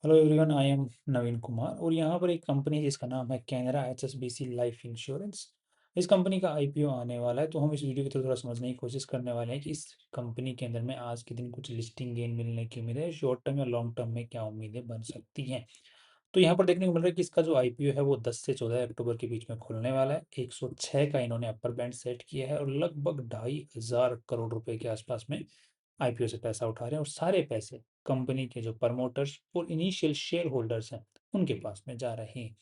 Hello everyone, I am नवीन कुमार और यहाँ पर एक कंपनी है जिसका नाम है कैनरा एचएसबीसी लाइफ इंश्योरेंस। इस कंपनी का आईपीओ आने वाला है, तो हम इस वीडियो के थ्रू थोड़ा समझने की कोशिश करने वाले हैं कि इस कंपनी के अंदर में आज के दिन कुछ लिस्टिंग गेन मिलने की उम्मीद है, शॉर्ट टर्म या लॉन्ग टर्म में क्या उम्मीदें बन सकती हैं। तो यहाँ पर देखने को मिल रहा है कि इसका जो आईपीओ है वो 10 से 14 अक्टूबर के बीच में खुलने वाला है। 106 का इन्होंने अपर बैंड सेट किया है और लगभग 2,500 करोड़ रुपए के आसपास में आईपीओ से पैसा उठा रहे हैं और सारे पैसे कंपनी के जो प्रमोटर्स और इनिशियल शेयर होल्डर्स हैं उनके पास में जा रहे हैं।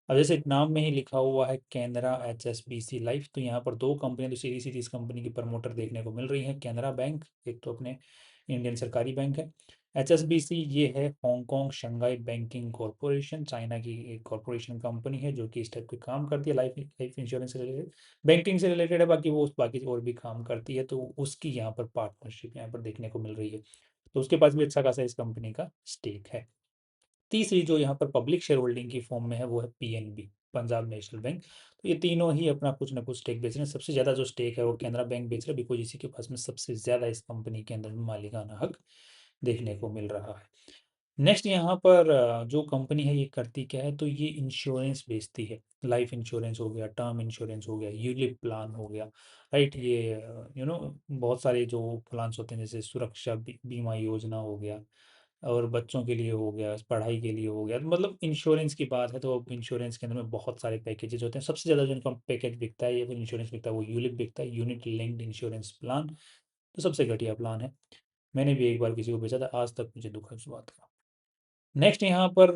अब जैसे नाम में ही लिखा हुआ है कैनरा एचएसबीसी लाइफ, तो यहाँ पर दो कंपनियां जो सीधी सीधी इस कंपनी की प्रमोटर देखने को मिल रही हैं। कैनरा बैंक एक तो अपने इंडियन सरकारी बैंक है। एचएसबीसी ये है Hong Kong Shanghai banking corporation, China की एक कॉरपोरेशन कंपनी है जो कि इस टाइप के काम करती है, लाइफ लाइफ इंश्योरेंस से रिलेटेड। बैंकिंग से रिलेटेड है, बाकी वो बाकी और भी काम करती है, तो उसकी यहाँ पर पार्टनरशिप यहाँ पर देखने को मिल रही है। तो उसके पास भी अच्छा खासा इस कंपनी का स्टेक है। तीसरी जो यहाँ पर पब्लिक शेयर होल्डिंग की फॉर्म में है वो है पीएनबी, पंजाब नेशनल बैंक। तो ये तीनों ही अपना कुछ ना कुछ स्टेक बेच रहे हैं। सबसे ज़्यादा जो स्टेक है वो कैनरा बैंक बेच रहा है, बिकॉज इसी के पास में सबसे ज़्यादा इस कंपनी के अंदर में मालिकाना हक देखने को मिल रहा है। नेक्स्ट यहाँ पर जो कंपनी है ये करती क्या है, तो ये इंश्योरेंस बेचती है। लाइफ इंश्योरेंस हो गया, टर्म इंश्योरेंस हो गया, यूलिप प्लान हो गया, राइट। ये बहुत सारे जो प्लान्स होते हैं जैसे सुरक्षा बीमा योजना हो गया और बच्चों के लिए हो गया, पढ़ाई के लिए हो गया। तो मतलब इंश्योरेंस की बात है तो अब इंश्योरेंस के अंदर में बहुत सारे पैकेजेस होते हैं। सबसे ज़्यादा जो इनका पैकेज बिकता है या फिर इंश्योरेंस बिकता है वो यूलिप बिकता है, यूनिट लिंक्ड इंश्योरेंस प्लान। तो सबसे घटिया प्लान है। मैंने भी एक बार किसी को बेचा था, आज तक मुझे दुख है उस बात का। नेक्स्ट यहाँ पर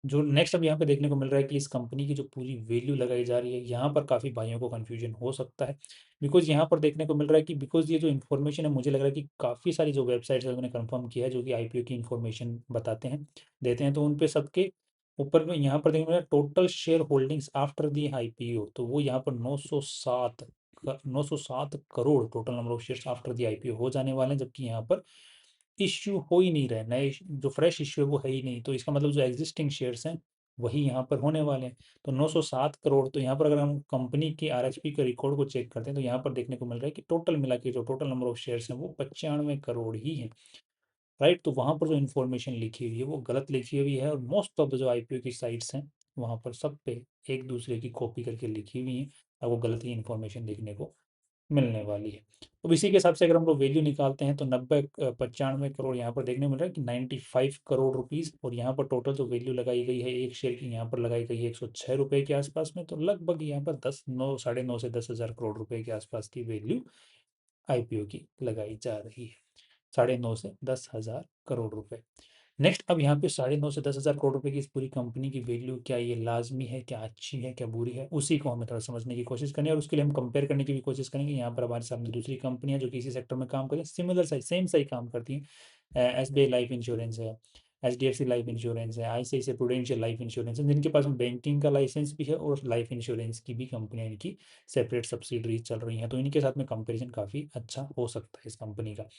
जो नेक्स्ट अब यहाँ पे देखने को मिल रहा है कि इस कंपनी की जो पूरी वैल्यू लगाई जा रही है, यहाँ पर काफ़ी भाइयों को कन्फ्यूजन हो सकता है। बिकॉज यहाँ पर देखने को मिल रहा है कि बिकॉज ये जो इन्फॉर्मेशन है, मुझे लग रहा है कि काफ़ी सारी जो वेबसाइट्स है उन्होंने कंफर्म किया है जो कि आईपीओ की इन्फॉर्मेशन बताते हैं, देते हैं, तो उन पे सबके ऊपर में यहाँ पर देखने को मिल रहा है total share holdings after the IPO, तो वो यहाँ पर 907 crore total number of shares after the IPO हो जाने वाले हैं, जबकि यहाँ पर इश्यू हो ही नहीं रहे, नए जो फ्रेश इश्यू है वो है ही नहीं। तो इसका मतलब जो एग्जिस्टिंग शेयर्स हैं वही यहाँ पर होने वाले हैं। तो 907 करोड़, तो यहाँ पर अगर हम कंपनी की आरएचपी के रिकॉर्ड को चेक करते हैं तो यहाँ पर देखने को मिल रहा है कि टोटल मिला के जो टोटल नंबर ऑफ शेयर्स हैं वो 95 करोड़ ही हैं, राइट। तो वहाँ पर जो इन्फॉर्मेशन लिखी हुई है वो गलत लिखी हुई है और मोस्ट ऑफ द जो आईपीओ की साइट्स हैं वहाँ पर सब पे एक दूसरे की कॉपी करके लिखी हुई हैं और वो गलत ही इन्फॉर्मेशन देखने को मिलने वाली है। तो इसी के हिसाब से अगर हम लोग वैल्यू निकालते हैं तो 95 करोड़ यहाँ पर देखने को मिल रहा है कि 95 करोड़ रुपीज़, और यहाँ पर टोटल जो वैल्यू लगाई गई है एक शेयर की यहाँ पर लगाई गई है 106 रुपये के आसपास में, तो लगभग यहाँ पर 9 से 10 हज़ार करोड़ रुपए के आसपास की वैल्यू आईपीओ की लगाई जा रही है। 9.5 से 10 हज़ार करोड़ रुपए। नेक्स्ट अब यहाँ पे 9.5 से 10 हज़ार करोड़ रुपए की इस पूरी कंपनी की वैल्यू क्या ये लाजमी है, क्या अच्छी है, क्या बुरी है, उसी को हमें थोड़ा समझने की कोशिश करनी है और उसके लिए हम कंपेयर करने की भी कोशिश करेंगे। यहाँ पर हमारे सामने दूसरी कंपनियां जो कि इसी सेक्टर में काम करें, सिमिलर साइज सेम सही काम करती हैं। एसबीआई लाइफ इंश्योरेंस है, एचडीएफसी लाइफ इंश्योरेंस है, आईसीआईसीआई प्रूडेंशियल लाइफ इंश्योरेंस है, जिनके पास बैंकिंग का लाइसेंस भी है और लाइफ इंश्योरेंस की भी कंपनियां इनकी सेपरेट सब्सिडरीज चल रही हैं, तो इनके साथ में कंपेरिजन काफ़ी अच्छा हो सकता है इस कंपनी का।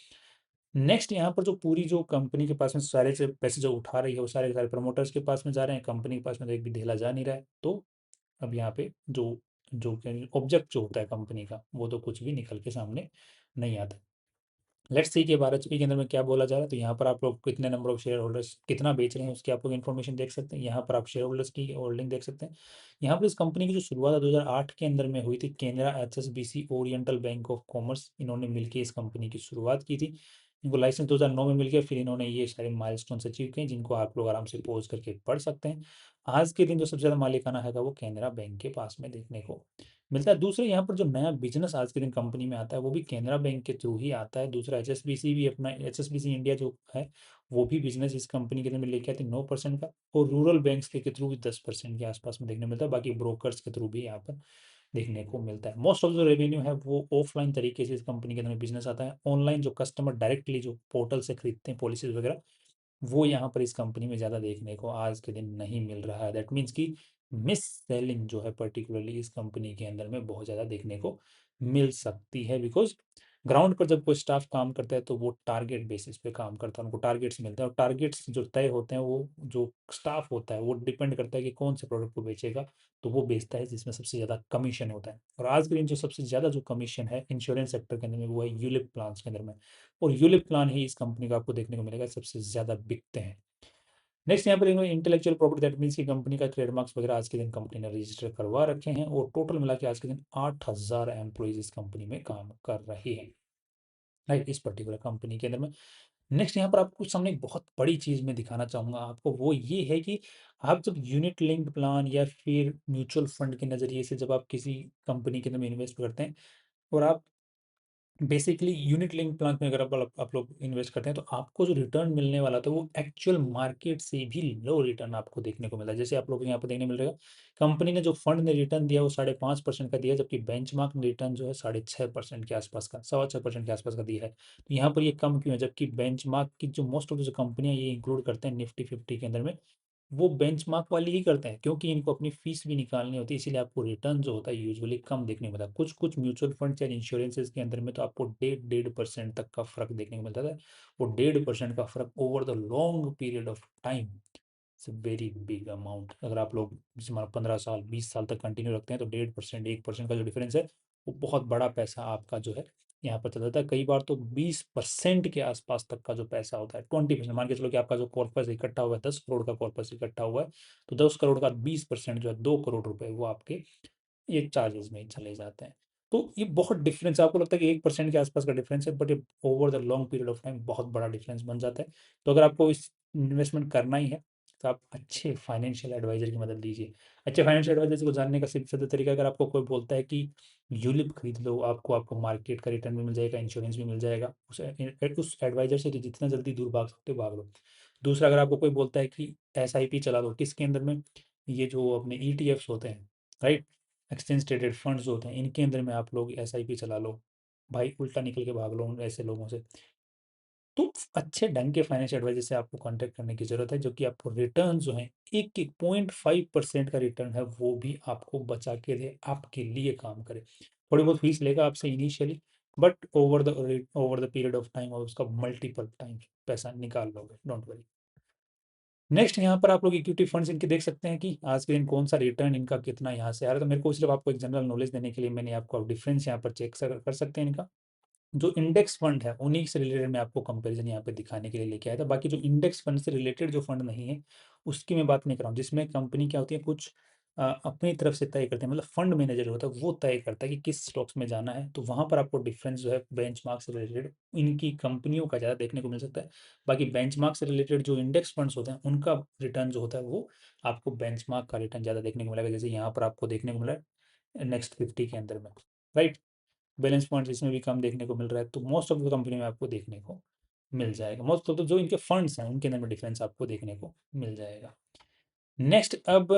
नेक्स्ट यहाँ पर जो पूरी जो कंपनी के पास में सारे से पैसे जो उठा रही है वो सारे के सारे प्रमोटर्स के पास में जा रहे हैं, कंपनी के पास में तो एक भी ढेला जा नहीं रहा है। तो अब यहाँ पे जो जो ऑब्जेक्ट जो होता है कंपनी का वो तो कुछ भी निकल के सामने नहीं आता। लेट्स सी कि भारत के अंदर में क्या बोला जा रहा है। तो यहाँ पर आप लोग कितने नंबर ऑफ शेयर होल्डर्स कितना बेच रहे हैं उसकी आप लोग इन्फॉर्मेशन देख सकते हैं। यहाँ पर आप शेयर होल्डर्स की होल्डिंग देख सकते हैं। यहाँ पर इस कंपनी की जो शुरुआत 2008 के अंदर में हुई थी, Canara HSBC oriental bank of commerce, इन्होंने मिलकर इस कंपनी की शुरुआत की थी। इनको लाइसेंस 2009 में मिल गया, फिर इन्होंने ये सारे माइलस्टोन्स अचीव किए जिनको आप लोग आराम से पॉज करके पढ़ सकते हैं। आज के दिन जो सबसे ज़्यादा मालिकाना है वो कैनरा बैंक के पास में देखने को मिलता है। दूसरे यहाँ पर जो नया बिजनेस आज के दिन कंपनी में आता है वो भी कैनरा बैंक के थ्रू ही आता है। दूसरा एचएसबीसी भी अपना एचएसबीसी इंडिया जो है वो भी बिजनेस इस कंपनी के अंदर में लेके आती है 9% का, और रूरल बैंक्स के थ्रू भी 10% के आसपास में देखने को मिलता है। बाकी ब्रोकर्स के थ्रू भी यहाँ पर देखने को मिलता है। मोस्ट ऑफ जो रेवेन्यू है वो ऑफलाइन तरीके से इस कंपनी के अंदर में बिजनेस आता है। ऑनलाइन जो कस्टमर डायरेक्टली जो पोर्टल से खरीदते हैं पॉलिसीज वगैरह, वो यहाँ पर इस कंपनी में ज़्यादा देखने को आज के दिन नहीं मिल रहा है। दैट मीन्स कि मिस सेलिंग जो है पर्टिकुलरली इस कंपनी के अंदर में बहुत ज़्यादा देखने को मिल सकती है, बिकॉज ग्राउंड पर जब कोई स्टाफ काम करता है तो वो टारगेट बेसिस पे काम करता है, उनको टारगेट्स मिलते हैं और टारगेट्स जो तय होते हैं वो जो स्टाफ होता है वो डिपेंड करता है कि कौन से प्रोडक्ट को बेचेगा, तो वो बेचता है जिसमें सबसे ज़्यादा कमीशन होता है। और आज के दिन जो सबसे ज़्यादा जो कमीशन है इंश्योरेंस सेक्टर के अंदर में वो है यूलिप प्लान्स के अंदर में, और यूलिप प्लान ही इस कंपनी का आपको देखने को मिलेगा सबसे ज़्यादा बिकते हैं। नेक्स्ट यहाँ पर इन्होंने इंटेलेक्चुअल प्रॉपर्टी, दैट मीन्स की कंपनी का ट्रेडमार्क्स वगैरह आज के दिन कंपनी ने रजिस्टर करवा रखे हैं, और टोटल मिला के आज के दिन 8,000 एम्प्लॉइज इस कंपनी में काम कर रहे हैं, राइट, इस पर्टिकुलर कंपनी के अंदर में। नेक्स्ट यहाँ पर आपको सामने एक बहुत बड़ी चीज़ मैं दिखाना चाहूँगा आपको, वो ये है कि आप जब यूनिट लिंक्ड प्लान या फिर म्यूचुअल फंड के नज़रिए से जब आप किसी कंपनी के अंदर में इन्वेस्ट करते हैं, और आप बेसिकली यूनिट लिंक प्लान में अगर आप लोग इन्वेस्ट करते हैं, तो आपको जो रिटर्न मिलने वाला था वो एक्चुअल मार्केट से भी लो रिटर्न आपको देखने को मिला है। जैसे आप लोग को यहाँ पर देखने मिल रहा है, कंपनी ने जो फंड ने रिटर्न दिया वो 5.5% का दिया, जबकि बेंचमार्क ने रिटर्न जो है 6.5% के आसपास का, 6.25% के आसपास का दिया है। तो यहाँ पर ये कम क्यों है, जबकि बेंचमार्क की जो मोस्ट ऑफ जो कंपनियां ये इंक्लूड करते हैं निफ्टी 50 के अंदर में, वो बेंचमार्क वाली ही करते हैं, क्योंकि इनको अपनी फीस भी निकालनी होती है, इसीलिए आपको रिटर्न जो होता है यूजुअली कम देखने को मिलता है। कुछ कुछ म्यूचुअल फंड या इंश्योरेंसेस के अंदर में तो आपको 1.5% तक का फर्क देखने को मिलता है। वो 1.5% का फर्क over the long period of time, it's very big amount. अगर आप लोग जैसे मान 15 साल 20 साल तक कंटिन्यू रखते हैं, तो 1.5% 1% का जो डिफरेंस है, वो बहुत बड़ा पैसा आपका जो है यहाँ पर चला जाता है। कई बार तो 20% के आसपास तक का जो पैसा होता है, 20%, मान के चलो कि आपका जो कॉर्पस इकट्ठा हुआ है, 10 करोड़ का कॉर्पस इकट्ठा हुआ है, तो 10 करोड़ का 20% जो है 2 करोड़ रुपए, वो आपके ये चार्जेस में ही चले जाते हैं। तो ये बहुत डिफरेंस है, आपको लगता है कि 1% के आसपास का डिफरेंस है, बट ये over the long period of time बहुत बड़ा डिफरेंस बन जाता है। तो अगर आपको इस इन्वेस्टमेंट करना ही है, तो आप अच्छे फाइनेंशियल एडवाइजर की मदद लीजिए। अच्छे फाइनेंशियल एडवाइजर को जानने का सिर्फ साधा तरीका, अगर आपको कोई बोलता है कि यूलिप खरीद लो, आपको आपको मार्केट का रिटर्न भी मिल जाएगा, इंश्योरेंस भी मिल जाएगा, उस एडवाइजर से जितना जल्दी दूर भाग सकते हो भाग लो। दूसरा, अगर आपको कोई बोलता है कि SIP चला लो, किसके अंदर में, ये जो अपने ETFs होते हैं, राइट, एक्सचेंज ट्रेडेड फंड्स होते हैं, इनके अंदर में आप लोग SIP चला लो, भाई उल्टा निकल के भाग लो उन ऐसे लोगों से। तो अच्छे ढंग के फाइनेंशियल एडवाइजर से आपको कांटेक्ट करने की जरूरत है, जो कि आपको रिटर्न जो है, एक एक 0.5% का रिटर्न है, वो भी आपको बचा के दे, आपके लिए काम करे। थोड़ी बहुत फीस लेगा आपसे initially, but over the period of time और उसका मल्टीपल टाइम पैसा निकाल लोगे, डोंट वरी। नेक्स्ट यहाँ पर आप लोग इक्विटी फंड्स इनके देख सकते हैं कि आज के दिन कौन सा रिटर्न इनका कितना यहाँ से आ रहा है। तो मेरे को सिर्फ आपको एक जनरल नॉलेज देने के लिए मैंने आपको डिफरेंस यहाँ पर चेक कर सकते हैं इनका। जो इंडेक्स फंड है उन्हीं से रिलेटेड मैं आपको कंपैरिजन यहाँ पे दिखाने के लिए लेके आया था। बाकी जो इंडेक्स फंड से रिलेटेड जो फंड नहीं है, उसकी मैं बात नहीं कर रहा हूँ, जिसमें कंपनी क्या होती है, कुछ अपनी तरफ से तय करते हैं, मतलब फंड मैनेजर होता है वो तय करता है कि किस स्टॉक्स में जाना है। तो वहाँ पर आपको डिफरेंस जो है बेंचमार्क से रिलेटेड इनकी कंपनियों का ज़्यादा देखने को मिल सकता है। बाकी बेंचमार्क से रिलेटेड जो इंडेक्स फंड्स होते हैं, उनका रिटर्न जो होता है वो आपको बेंचमार्क का रिटर्न ज़्यादा देखने को मिलेगा। जैसे यहाँ पर आपको देखने को मिला है नेक्स्ट 50 के अंदर में, राइट। बैलेंस पॉइंट्स इसमें भी कम देखने को मिल रहा है, तो मोस्ट ऑफ द कंपनी में आपको देखने को मिल जाएगा। मोस्ट ऑफ द जो इनके फंड्स हैं उनके अंदर में डिफरेंस आपको देखने को मिल जाएगा। नेक्स्ट, अब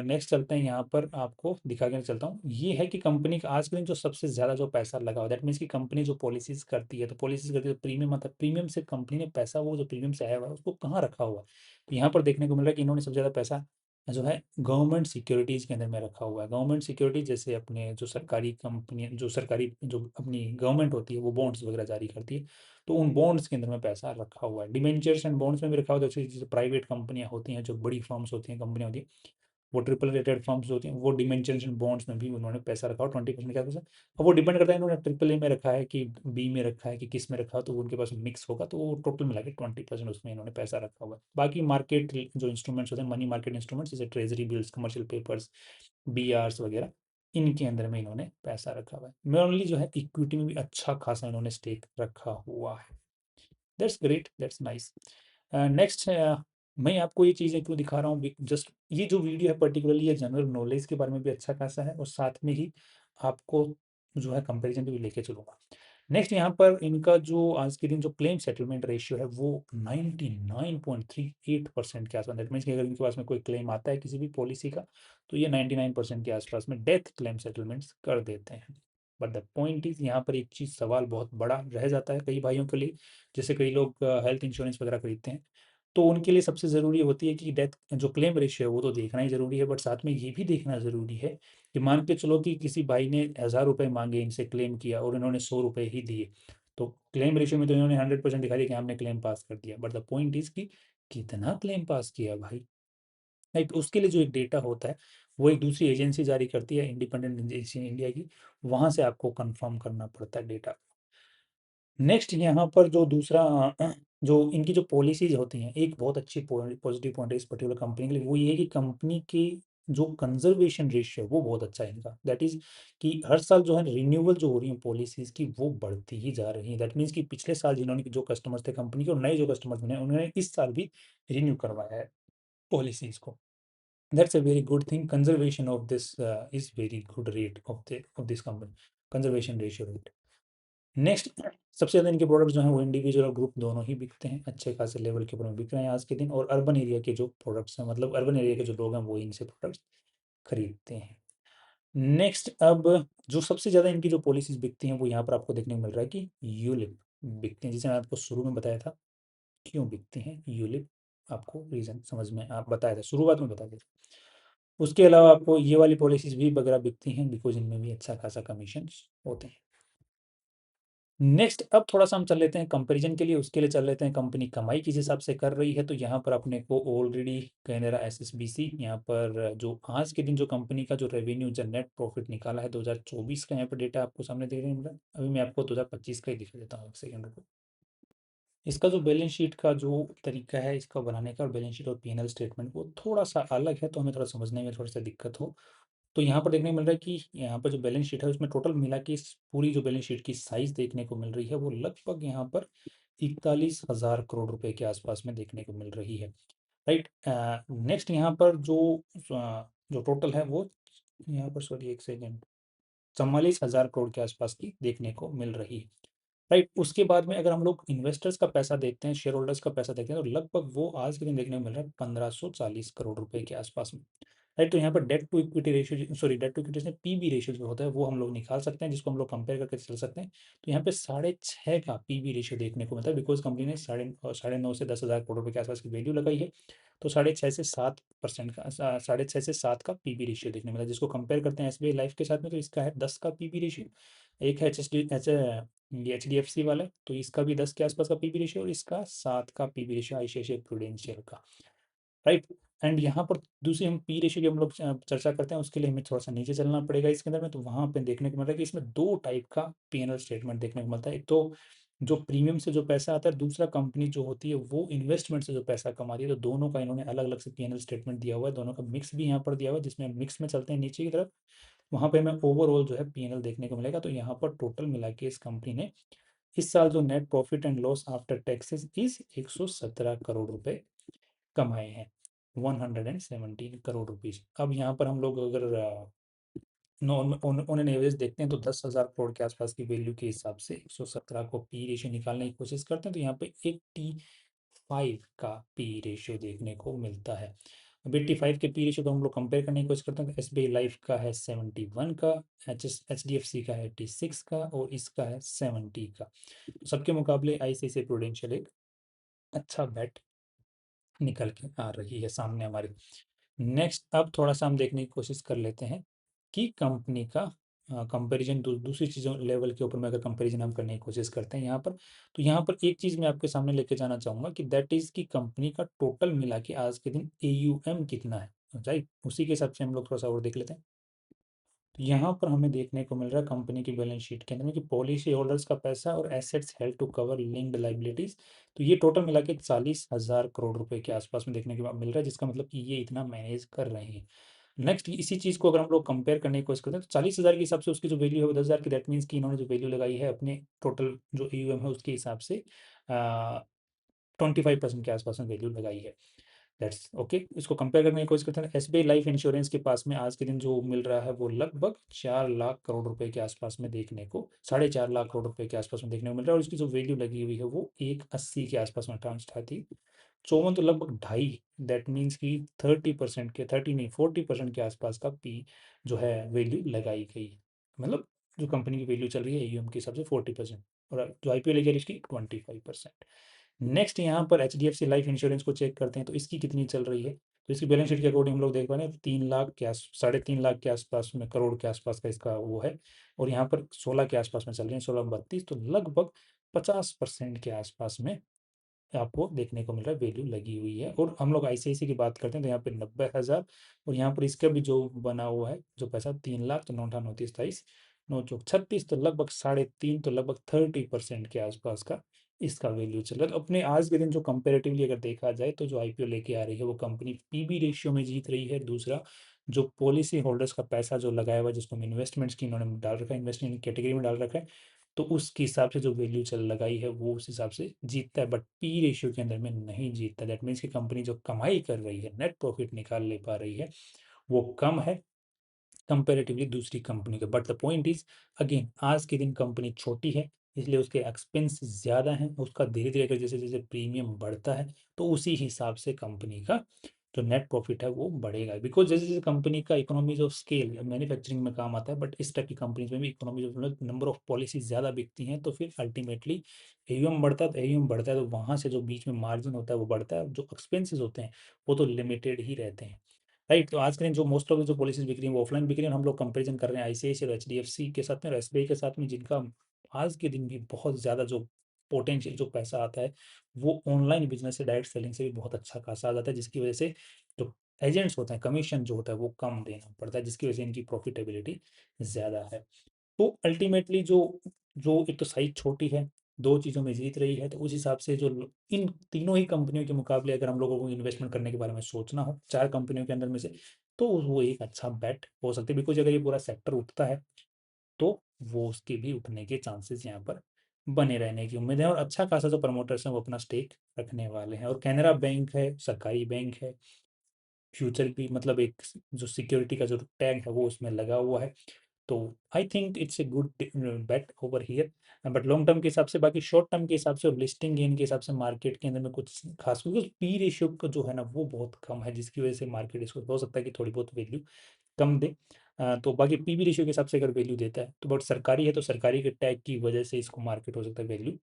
नेक्स्ट चलते हैं, यहाँ पर आपको दिखा के चलता हूँ। ये है कि कंपनी का आज के दिन जो सबसे ज़्यादा जो पैसा लगा हुआ, दैट मीन्स कि कंपनी जो पॉलिसीज करती है, तो पॉलिसीज करती है तो प्रीमियम आता है, प्रीमियम से कंपनी ने पैसा, वो जो प्रीमियम से आया हुआ है उसको कहाँ रखा हुआ है। तो यहाँ पर देखने को मिल रहा है कि इन्होंने सबसे ज़्यादा पैसा जो है गवर्नमेंट सिक्योरिटीज़ के अंदर में रखा हुआ है। गवर्नमेंट सिक्योरिटीज जैसे अपने जो सरकारी कंपनी, जो सरकारी जो अपनी गवर्नमेंट होती है, वो बॉन्ड्स वगैरह जारी करती है, तो उन बॉन्ड्स के अंदर में पैसा रखा हुआ है। डिबेंचर्स एंड बॉन्ड्स में भी रखा हुआ है, जैसे प्राइवेट कंपनियां होती हैं, जो बड़ी फर्म्स होती हैं, कंपनियां होती हैं, वो ट्रिपल रेटेड फर्म्स होती हैं, वो डिबेंचर्स एंड बॉन्ड्स में भी उन्होंने पैसा रखा हो 20% के आसपास। अब वो डिपेंड करता है इन्होंने ट्रिपल ए में रखा है कि बी में रखा है कि किस में रखा है, तो वो उनके पास मिक्स होगा, तो वो टोटल मिला के 20% उसमें इन्होंने पैसा रखा हुआ है। बाकी मार्केट जो इंस्ट्रूमेंट्स होते हैं, मनी मार्केट इंस्ट्रूमेंट्स, जैसे treasury bills, commercial papers, BRs वगैरह, इनके अंदर में इन्होंने पैसा रखा हुआ है। मेनली जो है इक्विटी में भी अच्छा खासा इन्होंने स्टेक रखा हुआ है। That's great, that's nice. Next, मैं आपको ये चीज़ें क्यों दिखा रहा हूँ, जस्ट ये जो वीडियो है पर्टिकुलरली ये जनरल नॉलेज के बारे में भी अच्छा खासा है, और साथ में ही आपको जो है कंपैरिजन भी लेके चलूँगा। नेक्स्ट, यहाँ पर इनका जो आज के दिन जो क्लेम सेटलमेंट रेशियो है वो 99.38% के आसपास, दैट मीन्स कि अगर इनके पास में कोई क्लेम आता है किसी भी पॉलिसी का, तो ये 99% के आसपास में डेथ क्लेम सेटलमेंट्स कर देते हैं। बट द पॉइंट इज, यहाँ पर एक चीज़ सवाल बहुत बड़ा रह जाता है कई भाइयों के लिए। जैसे कई लोग हेल्थ इंश्योरेंस वगैरह खरीदते हैं, तो उनके लिए सबसे ज़रूरी होती है कि डेथ जो क्लेम रेशियो है वो तो देखना ही ज़रूरी है, बट साथ में ये भी देखना ज़रूरी है कि मान के चलो कि किसी भाई ने 1,000 रुपये मांगे, इनसे क्लेम किया और इन्होंने 100 रुपये ही दिए, तो क्लेम रेशियो में तो इन्होंने 100% दिखा दिया कि हमने क्लेम पास कर दिया, बट द पॉइंट इज कि कितना क्लेम पास किया भाई, राइट। उसके लिए जो एक डेटा होता है, वो एक दूसरी एजेंसी जारी करती है, इंडिपेंडेंट एजेंसी इंडिया की, वहाँ से आपको कंफर्म करना पड़ता है डेटा। नेक्स्ट यहाँ पर जो दूसरा जो इनकी जो पॉलिसीज़ होती हैं, एक बहुत अच्छी पॉजिटिव पॉइंट है इस पर्टिकुलर कंपनी के लिए, वो ये है कि कंपनी की जो कंज़र्वेशन रेशियो है, वो बहुत अच्छा है इनका। दैट इज़ कि हर साल जो है रिन्यूअल जो हो रही है पॉलिसीज़ की, वो बढ़ती ही जा रही हैं। दैट मीन्स कि पिछले साल जिन्होंने जो कस्टमर्स थे कंपनी के और नए जो कस्टमर्स बने, उन्होंने इस साल भी रिन्यू करवाया है पॉलिसीज़ को। That's a very good thing. Conservation of this is very good rate of this company, conservation ratio rate. Next, सबसे ज़्यादा इनके प्रोडक्ट्स जो हैं वो इंडिविजुअल और ग्रुप दोनों ही बिकते हैं, अच्छे खासे लेवल के ऊपर में बिक रहे हैं आज के दिन। और अर्बन एरिया के जो प्रोडक्ट्स हैं, मतलब अर्बन एरिया के जो लोग हैं वो इनसे प्रोडक्ट्स खरीदते हैं। नेक्स्ट, अब जो सबसे ज़्यादा इनकी जो पॉलिसीज़ बिकती हैं वो यहाँ पर आपको देखने को मिल रहा है कि यूलिप बिकती हैं, जिसे मैं आपको शुरू में बताया था क्यों बिकती हैं यूलिप, आपको रीज़न समझ में आप बताया था, शुरुआत में बताया था। उसके अलावा आपको ये वाली पॉलिसीज़ भी वगैरह बिकती हैं बिकॉज़ इनमें भी अच्छा खासा कमीशंस होते हैं। नेक्स्ट, अब थोड़ा-सा हम चल लेते हैं कंपैरिज़न के लिए, उसके लिए चल लेते हैं कंपनी कमाई किस हिसाब से कर रही है। तो यहाँ पर अपने को ऑलरेडी कैनरा एसएसबीसी यहाँ पर जो आज के दिन जो कंपनी का जो रेवेन्यू जो नेट प्रॉफिट निकाला है 2024 का, यहाँ पर डेटा आपको सामने देखने को मिल रहा है। अभी मैं आपको 2025 का ही दिखा देता हूँ, एक सेकंड रुको। इसका जो बैलेंस शीट का जो तरीका है इसका बनाने का, और बैलेंस शीट और पी&एल स्टेटमेंट वो थोड़ा-सा अलग है, तो हमें थोड़ा समझने में थोड़ा-सा दिक्कत हो। तो यहाँ पर देखने को मिल रहा है कि यहाँ पर जो बैलेंस शीट है उसमें टोटल मिला के इस पूरी जो बैलेंस शीट की साइज़ देखने को मिल रही है वो लगभग यहाँ पर 41,000 करोड़ रुपए के आसपास में देखने को मिल रही है। राइट। नेक्स्ट, यहाँ पर जो टोटल है वो यहाँ पर, सॉरी एक सेकेंड, 44,000 करोड़ के आसपास की देखने को मिल रही है। राइट। उसके बाद में अगर हम लोग इन्वेस्टर्स का पैसा देखते हैं, शेयर होल्डर्स का पैसा देखते हैं, तो लगभग वो आज के दिन देखने को मिल रहा है 1540 करोड़ रुपए के आसपास में। राइट। तो यहाँ पर debt to equity ratio, sorry debt to equity से पीबी रेशियो जो होता है वो हम लोग निकाल सकते हैं, जिसको हम लोग कंपेयर करके चल सकते हैं। तो यहाँ पे 6.5 का पीबी रेशियो देखने को मिलता है बिकॉज कंपनी ने 9.5 से 10,000 करोड़ रुपए के आसपास की वैल्यू लगाई है। तो 6.5 से 7% का 6.5 से 7 का पीबी रेशियो देखने को मिला है, जिसको कंपेयर करते हैं एसबीआई लाइफ के साथ में, तो इसका है 10 का पीबी रेशियो। एक है ये एचडीएफसी वाला है, तो इसका भी 10 के आसपास का पीबी रेशियो, और इसका 7 का पीबी रेशियो आईसीआईसीआई प्रूडेंशियल का। राइट। एंड यहाँ पर दूसरी हम पी रेशियो की हम लोग चर्चा करते हैं, उसके लिए हमें थोड़ा सा नीचे चलना पड़ेगा इसके अंदर में। तो वहाँ पे देखने को मिल रहा है कि इसमें दो टाइप का पीएनएल स्टेटमेंट देखने को मिलता है। एक तो जो प्रीमियम से जो पैसा आता है, दूसरा कंपनी जो होती है वो इन्वेस्टमेंट से जो पैसा कमाती है। तो दोनों का इन्होंने अलग अलग से पीएनएल स्टेटमेंट दिया हुआ है, दोनों का मिक्स भी यहाँ पर दिया हुआ है, जिसमें मिक्स में चलते हैं नीचे की तरफ। वहाँ पे हमें ओवरऑल जो है पीएनएल देखने को मिलेगा। तो यहाँ पर टोटल मिला के इस कंपनी ने इस साल जो net profit and loss after taxes is 117 crore रुपए कमाए हैं, 117 करोड़ रुपीज़। अब यहाँ पर हम लोग अगर ऑन एन एवरेज देखते हैं तो 10,000 करोड़ के आसपास की वैल्यू के हिसाब से 117 को पी रेशियो निकालने की कोशिश करते हैं, तो यहाँ पे 85 का पी रेशियो देखने को मिलता है। अब 85 के पी रेशियो को हम लोग कंपेयर करने की कोशिश करते हैं, तो एसबीआई लाइफ का है 71 का, एचडीएफसी का है 86 का, और इसका है 70 का। तो सबके मुकाबले आईसीआईसीआई प्रूडेंशियल एक अच्छा बेट निकल के आ रही है सामने हमारे। नेक्स्ट, अब थोड़ा-सा हम देखने की कोशिश कर लेते हैं कि कंपनी का कंपैरिज़न दूसरी चीज़ों लेवल के ऊपर में अगर कंपैरिज़न हम करने की कोशिश करते हैं यहाँ पर, तो यहाँ पर एक चीज़ मैं आपके सामने लेके जाना चाहूँगा कि दैट इज़ कि कंपनी का टोटल मिला के आज के दिन एयूएम कितना है, राइट? उसी के हिसाब से हम लोग थोड़ा-सा और देख लेते हैं। तो यहाँ पर हमें देखने को मिल रहा है कंपनी की बैलेंस शीट के अंदर में कि पॉलिसी होल्डर्स का पैसा और assets held to cover linked liabilities, तो ये टोटल मिला के 40,000 करोड़ रुपए के आसपास में देखने को मिल रहा है, जिसका मतलब कि ये इतना मैनेज कर रहे हैं। नेक्स्ट, इसी चीज़ को अगर हम लोग कंपेयर करने की कोशिश करते हैं तो 40,000 के हिसाब से उसकी जो वैल्यू है वो 10,000 की, दैट मीन्स कि इन्होंने जो वैल्यू लगाई है अपने टोटल जो एयूएम है उसके हिसाब से 25% के आसपास में वैल्यू लगाई है। That's okay. इसको कंपेयर करने की कोशिश करते हैं, एसबीआई लाइफ इंश्योरेंस के पास में आज के दिन जो मिल रहा है वो लगभग 4 लाख करोड़ रुपए के आसपास में देखने को, 4.5 लाख करोड़ रुपए के आसपास में देखने को मिल रहा है, और इसकी जो वैल्यू लगी हुई है वो 180 के आसपास में ट्रांसफर थी, 54, तो लगभग ढाई, दैट मीन्स कि 30% के, 30 नहीं 40% के आसपास का पी जो है वैल्यू लगाई गई है। मतलब जो कंपनी की वैल्यू चल रही है एयूएम के हिसाब से 40%, और जो आईपीओ लगी है इसकी 25%। नेक्स्ट, यहाँ पर एचडीएफसी लाइफ इंश्योरेंस को चेक करते हैं तो इसकी कितनी चल रही है। तो इसकी बैलेंस शीट के अकॉर्डिंग हम लोग देख पा रहे हैं तो 3 लाख के आस 3.5 लाख के आसपास में, करोड़ के आसपास का इसका वो है, और यहाँ पर 16 के आसपास में चल रही है, 16-32, तो लगभग 50% के आसपास में आपको देखने को मिल रहा है वैल्यू लगी हुई है। और हम लोग आईसीआईसी की बात करते हैं तो यहाँ पे 90,000, और यहाँ पर इसका भी जो बना हुआ है जो पैसा 3 लाख, तो 9 9 30 28 नो जोक 36 तो लगभग 3.5 तो लगभग 30% के आसपास का इसका वैल्यू चल रहा है। तो अपने आज के दिन जो कंपेरेटिवली अगर देखा जाए तो जो आईपीओ लेके आ रही है वो कंपनी पीबी रेशियो में जीत रही है। दूसरा, जो पॉलिसी होल्डर्स का पैसा जो लगाया हुआ है, जिसको इन्वेस्टमेंट्स की इन्होंने डाल रखा है, इन्वेस्टमेंट कैटेगरी में डाल रखा है, तो उसके हिसाब से जो वैल्यू चल लगाई है वो उस हिसाब से जीतता है, बट पी रेशियो के अंदर में नहीं जीतता। दैट मीन्स की कंपनी जो कमाई कर रही है, नेट प्रॉफिट निकाल ले पा रही है, वो कम है कंपेरेटिवली दूसरी कंपनी के। But the point is, again आज के दिन कंपनी छोटी है, इसलिए उसके एक्सपेंस ज़्यादा हैं। उसका धीरे धीरे अगर जैसे जैसे प्रीमियम बढ़ता है तो उसी हिसाब से कंपनी का जो नेट प्रॉफिट है वो बढ़ेगा। बिकॉज जैसे जैसे कंपनी का इकोनॉमीज ऑफ स्केल मैन्युफैक्चरिंग में काम आता है, बट इस टाइप की कंपनीज में भी economies of number of policy ज़्यादा बिकती हैं, तो फिर अल्टीमेटली एयूएम बढ़ता है। तो एयूएम बढ़ता है तो वहाँ से जो बीच में मार्जिन होता है वो बढ़ता है, जो एक्सपेंसेस होते हैं वो तो लिमिटेड ही रहते हैं, राइट। तो आज के दिन जो मोस्ट ऑफ जो पॉलिसीज बिक रही है वो ऑफलाइन बिक रही है। हम लोग कंपेरिजन कर रहे हैं आईसीआईसीआई और एचडीएफसी के साथ में और एसबीआई के साथ में, जिनका आज के दिन भी बहुत ज़्यादा जो पोटेंशियल जो पैसा आता है वो ऑनलाइन बिजनेस से, डायरेक्ट सेलिंग से भी बहुत अच्छा खासा आ जाता है, जिसकी वजह से जो एजेंट्स होते हैं कमीशन जो होता है वो कम देना पड़ता है, जिसकी वजह से इनकी प्रॉफिटेबिलिटी ज़्यादा है। तो अल्टीमेटली जो जो एक तो साइज़ छोटी है, 2 चीज़ों में जीत रही है, तो उस हिसाब से जो इन तीनों ही कंपनियों के मुकाबले अगर हम लोगों को इन्वेस्टमेंट करने के बारे में सोचना हो 4 कंपनियों के अंदर में से, तो वो एक अच्छा बेट हो सकती है। बिकॉज़ अगर ये पूरा सेक्टर उठता है, तो वो उसके भी उठने के चांसेस यहाँ पर बने रहने की उम्मीद है, और अच्छा खासा जो प्रमोटर्स हैं वो अपना स्टेक रखने वाले हैं। और कैनरा बैंक है, सरकारी बैंक है, फ्यूचर भी मतलब एक जो सिक्योरिटी का जो टैग है वो उसमें लगा हुआ है। तो I think it's a good bet over here. But long term के हिसाब से, बाकी शॉर्ट टर्म के हिसाब से और लिस्टिंग गेन के हिसाब से मार्केट के अंदर में कुछ खास, क्योंकि पी रेशियो का जो है ना वो बहुत कम है, जिसकी वजह से मार्केट इसको हो सकता है कि थोड़ी बहुत वैल्यू कम दे। तो बाकी पीबी रेशियो के हिसाब से अगर वैल्यू देता है तो, बट सरकारी है तो सरकारी के टैग की वजह से इसको मार्केट हो सकता है वैल्यू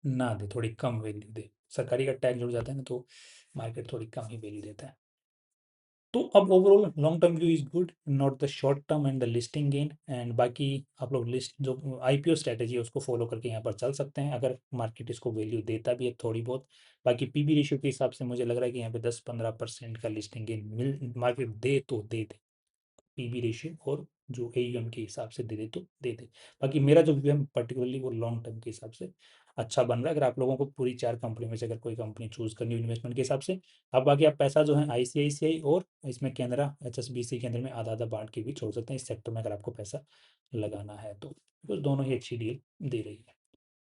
ना दे, थोड़ी कम वैल्यू दे। सरकारी का टैग जुड़ जाता है ना तो मार्केट थोड़ी कम ही वैल्यू देता है। तो अब overall long term view is good, not the short term and the listing gain. And बाकी आप लोग लिस्ट जो आईपीओ स्ट्रेटेजी है उसको फॉलो करके यहाँ पर चल सकते हैं, अगर मार्केट इसको वैल्यू देता भी है थोड़ी बहुत। बाकी पीबी रेशियो के हिसाब से मुझे लग रहा है कि यहाँ पे 10-15% का लिस्टिंग गेन मिल मार्केट दे तो दे दे, पीवी रेशियो और जो एयूएम के हिसाब से दे दे तो दे दे। बाकी मेरा जो व्यू है पर्टिकुलरली वो लॉन्ग टर्म के हिसाब से अच्छा बन रहा है। अगर आप लोगों को पूरी 4 कंपनी में से अगर कोई कंपनी चूज करनी हो इन्वेस्टमेंट के हिसाब से, अब बाकी आप पैसा जो है आईसीआईसीआई और इसमें कैनरा एचएसबीसी के अंदर में आधा आधा बांट के भी छोड़ सकते हैं इस सेक्टर में, अगर आपको पैसा लगाना है तो, because दोनों ही अच्छी डील दे रही है।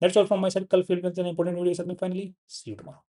That's all from my side. कल फिर मिलते हैं इंपॉर्टेंट वीडियो के साथ में। Finally see you tomorrow.